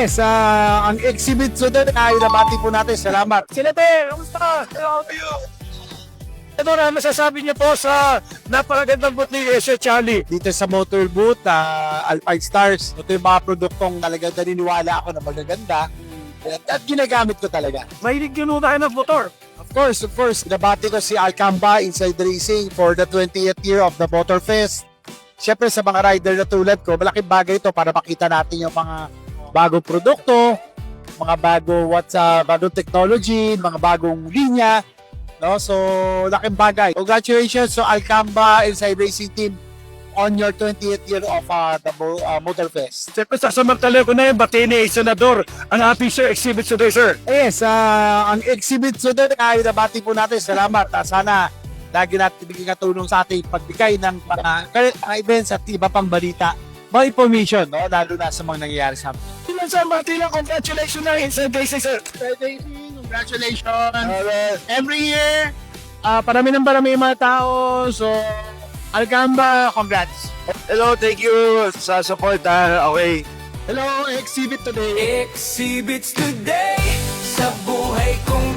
Yes, ang exhibit today ay nabati po natin. Salamat. Sinate, kamusta? How are you? Ito na masasabi niyo po sa napakagandang booth ni Sir Charlie. Dito sa motor booth, Alpine Stars. Ito yung mga produktong talagang naniniwala ako na magaganda. At ginagamit ko talaga. Mahilig yun tayo ng motor. Of course, nabati ko si Alcamba Inside Racing for the 20th year of the Motor Fest. Siyempre sa mga rider na tulad ko, malaking bagay ito para makita natin yung mga bagong produkto, mga bagong technology, mga bagong linya. No? So, laking bagay. Congratulations to Alcamba Inside Racing Team on your 20th year of the Motor Fest. Siyempre, sasamantala ko na yung bati ni Senador ang ating Sir exhibit today, sir. Yes, ang exhibit today ay nabati po natin. Salamat. Sana lagi natin bigyan katulong sa ating pagbigay ng mga events at iba pang balita. Mga information, no? Lalo na sa mga nangyayari sa amin. Sila sa bati lang, congratulations na Inside Racing, sir. Congratulations! Every year, parami yung mga tao. So, Alcamba, congrats. Hello, thank you sa support. Okay. Hello, exhibit today. Exhibits today sa buhay kong